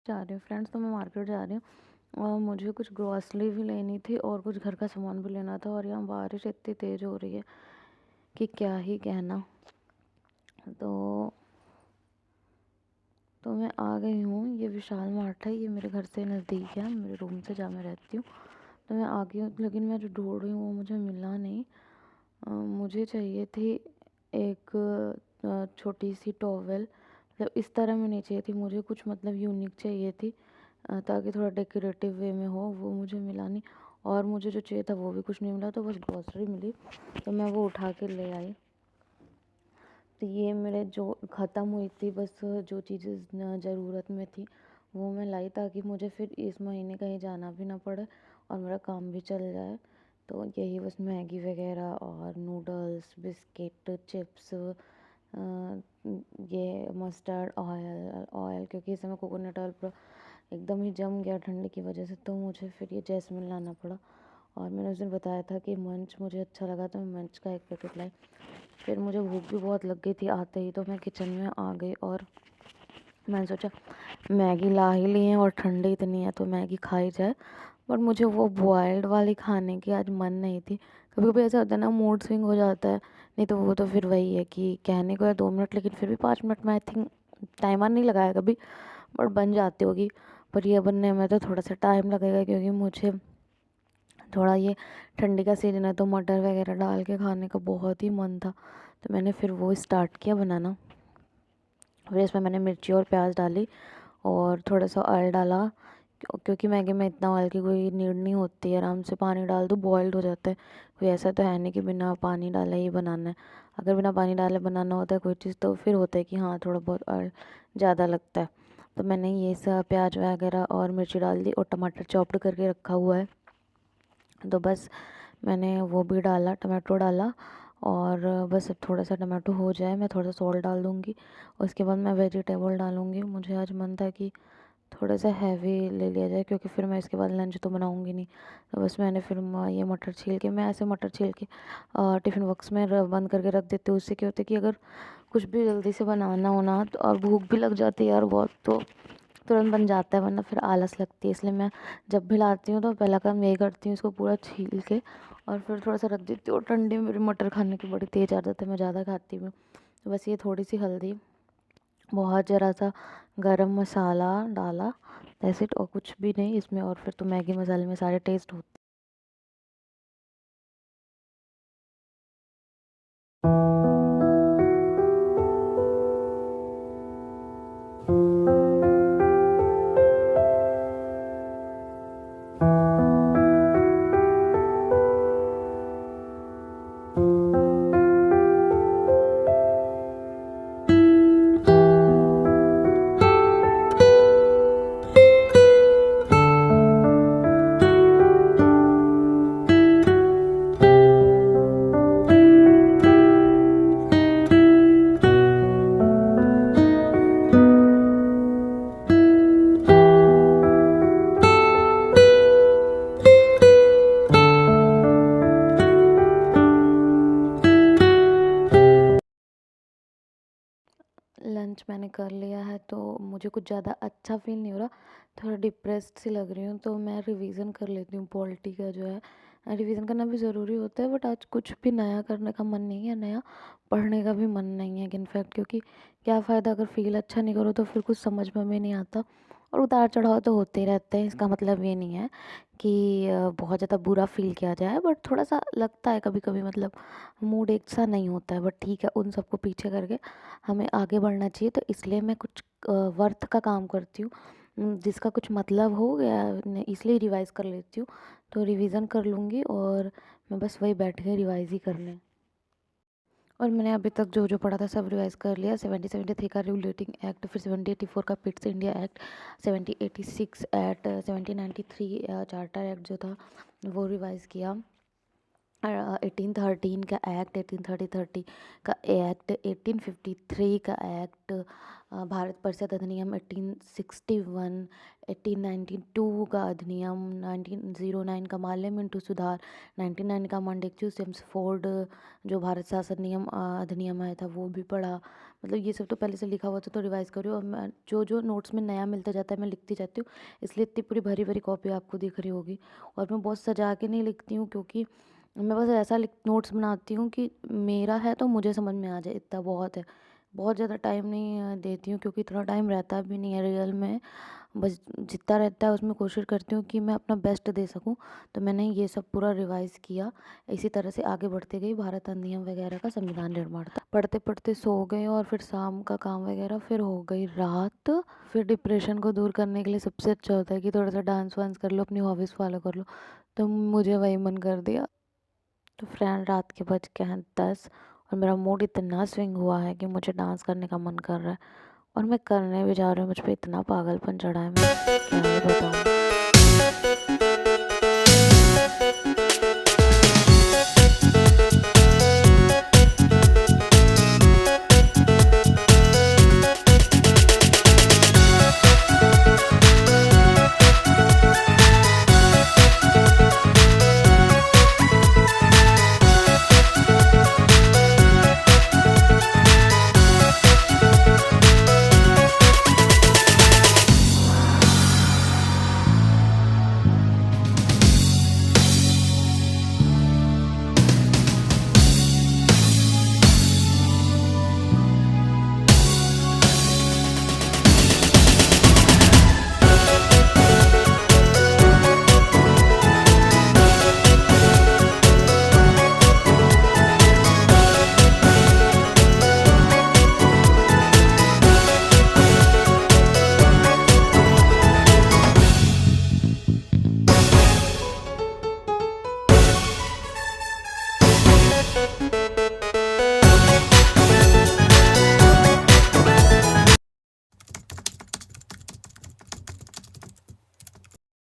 जा रही हूँ फ्रेंड्स, तो मैं मार्केट जा रही हूँ और मुझे कुछ ग्रॉसरी भी लेनी थी और कुछ घर का सामान भी लेना था। और यहाँ बारिश इतनी तेज़ हो रही है कि क्या ही कहना। तो मैं आ गई हूँ। ये विशाल मार्ट है, ये मेरे घर से नज़दीक है, मेरे रूम से जहाँ मैं रहती हूँ। तो मैं आ गई हूँ, लेकिन मैं जो ढूंढ रही हूँ वो मुझे मिला नहीं। मुझे चाहिए थी एक छोटी सी टॉवेल, मतलब इस तरह में नहीं चाहिए थी मुझे, कुछ मतलब यूनिक चाहिए थी ताकि थोड़ा डेकोरेटिव वे में हो। वो मुझे मिला नहीं, और मुझे जो चाहिए था वो भी कुछ नहीं मिला, तो बस ग्रॉसरी मिली, तो मैं वो उठा के ले आई। तो ये मेरे जो ख़त्म हुई थी, बस जो चीज़ें ज़रूरत में थी वो मैं लाई, ताकि मुझे फिर इस महीने कहीं जाना भी ना पड़े और मेरा काम भी चल जाए। तो यही बस मैगी वगैरह और नूडल्स, बिस्किट, चिप्स, ये मस्टर्ड ऑयल क्योंकि इस समय कोकोनट ऑयल पर एकदम ही जम गया ठंडी की वजह से, तो मुझे फिर ये जैस्मिन लाना पड़ा। और मैंने उस दिन बताया था कि मंच मुझे अच्छा लगा, तो मैं मंच का एक पैकेट लाई। फिर मुझे भूख भी बहुत लग गई थी आते ही, तो मैं किचन में आ गई और मैंने सोचा मैगी ला ही ली है और ठंडी इतनी है तो मैगी खाई जाए। बट मुझे वो बॉयल्ड वाली खाने की आज मन नहीं थी। कभी कभी ऐसा होता है ना, मूड स्विंग हो जाता है। नहीं तो वो तो फिर वही है कि कहने को है 2 मिनट, लेकिन फिर भी 5 मिनट में आई थिंक टाइमर नहीं लगाया कभी, बट बन जाती होगी। पर ये बनने में तो थोड़ा सा टाइम लगेगा, क्योंकि मुझे थोड़ा ये ठंडी का सीज़न है तो मटर वगैरह डाल के खाने का बहुत ही मन था। तो मैंने फिर वो स्टार्ट किया बनाना। फिर इसमें मैंने मिर्ची और प्याज डाली और थोड़ा सा ऑयल डाला, क्योंकि मैगी में इतना ऑयल की कोई नीड नहीं होती है, आराम से पानी डाल दो बॉयल्ड हो जाता है। कोई ऐसा तो है नहीं कि बिना पानी डाले ही बनाना है। अगर बिना पानी डाले बनाना होता है कोई चीज़ तो फिर होता है कि हाँ थोड़ा बहुत ऑयल ज़्यादा लगता है। तो मैंने ये सब प्याज वगैरह और मिर्ची डाल दी और टमाटर चॉप्ड करके रखा हुआ है, तो बस मैंने वो भी डाला, टमाटो डाला। और बस अब थोड़ा सा टमाटो हो जाए मैं थोड़ा सा सॉल्ट डाल दूँगी। उसके बाद मैं वेजिटेबल डालूँगी। मुझे आज मन था कि थोड़ा सा हैवी ले लिया जाए, क्योंकि फिर मैं इसके बाद लंच तो बनाऊँगी नहीं। तो बस मैंने फिर ये मटर छील के, मैं ऐसे मटर छील के टिफ़िन बॉक्स में बंद करके रख देती हूँ। उससे क्या होता है कि अगर कुछ भी जल्दी से बनाना हो ना, तो और भूख भी लग जाती है यार बहुत, तो तुरंत बन जाता है, वरना फिर आलस लगती है। इसलिए मैं जब भी लाती हूँ तो पहला काम यही करती हूँ, इसको पूरा छील के और फिर थोड़ा सा रख देती हूँ। और ठंडी में मेरी मटर खाने की बड़ी तेज़ आदत है, मैं ज़्यादा खाती हूँ। तो बस ये थोड़ी सी हल्दी, बहुत ज़रा सा गरम मसाला डाला, दैट्स इट, और कुछ भी नहीं इसमें। और फिर तो मैगी मसाले में सारे टेस्ट होते लंच मैंने कर लिया है, तो मुझे कुछ ज़्यादा अच्छा फील नहीं हो रहा, थोड़ा डिप्रेस्ड सी लग रही हूँ। तो मैं रिवीजन कर लेती हूँ पॉलिटी का जो है। रिवीजन करना भी ज़रूरी होता है, बट आज कुछ भी नया करने का मन नहीं है, नया पढ़ने का भी मन नहीं है इनफैक्ट, क्योंकि क्या फ़ायदा अगर फील अच्छा नहीं करो तो फिर कुछ समझ में भी नहीं आता। और उतार चढ़ाव तो होते ही रहते हैं, इसका मतलब ये नहीं है कि बहुत ज़्यादा बुरा फील किया जाए, बट थोड़ा सा लगता है कभी कभी, मतलब मूड एक सा नहीं होता है। बट ठीक है, उन सबको पीछे करके हमें आगे बढ़ना चाहिए। तो इसलिए मैं कुछ वर्थ का काम करती हूँ, जिसका कुछ मतलब हो गया इसलिए रिवाइज़ कर लेती हूँ। तो रिवीजन कर लूँगी और मैं बस वही बैठ के रिवाइज़ ही करने। और मैंने अभी तक जो जो पढ़ा था सब रिवाइज़ कर लिया। 7073 का रेगुलेटिंग एक्ट, फिर 7084 का Pitt's India act, 7086 act, 7093 charter act जो था वो रिवाइज़ किया। 1813 का एक्ट, 1830 का एक्ट, 1853 का एक्ट, भारत परिषद अधिनियम 1861, 1892 का अधिनियम, 1909 का माल्य मिंटू सुधार, 1909 का मांडेक्यू सेम्सफोर्ड जो भारत शासन नियम अधिनियम आया था वो भी पढ़ा। मतलब ये सब तो पहले से लिखा हुआ था तो रिवाइज़ करी, और मैं जो जो नोट्स में नया मिलता जाता है मैं लिखती जाती हूँ, इसलिए इतनी पूरी भरी भरी कॉपी आपको दिख रही होगी। और मैं बहुत सजा के नहीं लिखती हूँ, क्योंकि मैं बस ऐसा नोट्स बनाती हूँ कि मेरा है तो मुझे समझ में आ जाए, इतना बहुत है। बहुत ज़्यादा टाइम नहीं देती हूँ, क्योंकि इतना टाइम रहता भी नहीं है रियल में। बस जितना रहता है उसमें कोशिश करती हूँ कि मैं अपना बेस्ट दे सकूँ। तो मैंने ये सब पूरा रिवाइज़ किया, इसी तरह से आगे बढ़ते गई। भारत अधिनियम वगैरह का संविधान निर्माण था, पढ़ते पढ़ते सो गए, और फिर शाम का काम वगैरह, फिर हो गई रात। फिर डिप्रेशन को दूर करने के लिए सबसे अच्छा होता है कि थोड़ा सा डांस वांस कर लो, अपनी हॉबीज़ फॉलो कर लो। तो मुझे वही मन कर दिया। तो फ्रेंड, रात के बज के हैं 10, और मेरा मूड इतना स्विंग हुआ है कि मुझे डांस करने का मन कर रहा है, और मैं करने भी जा रही हूँ। मुझ पे इतना पागलपन चढ़ा है, मैं क्या ही बताऊँ।